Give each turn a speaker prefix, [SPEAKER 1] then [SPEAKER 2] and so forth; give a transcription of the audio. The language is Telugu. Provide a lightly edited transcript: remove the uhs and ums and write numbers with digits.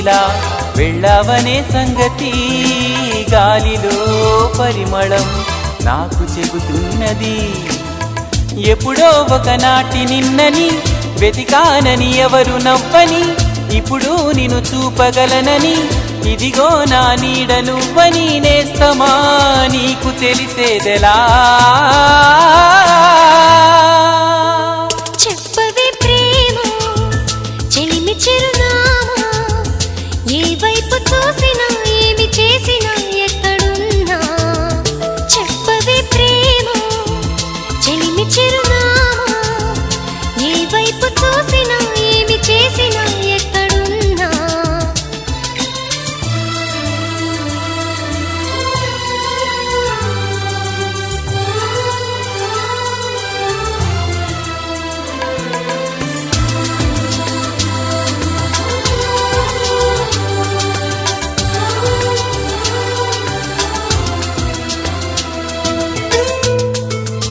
[SPEAKER 1] ఇలా వెళ్ళావనే సంగతి గాలిలో పరిమళం నాకు చెబుతున్నది. ఎప్పుడో ఒకనాటి నిన్నని వెతికానని ఎవరు నవ్వని, ఇప్పుడు నిన్ను చూపగలనని ఇదిగో నా నీడ నువ్వని నేస్తమా నీకు తెలిసేదెలా.
[SPEAKER 2] చెప్పవే ప్రేమ చెలిమి చిరునామా, ఏ వైపు చూసినా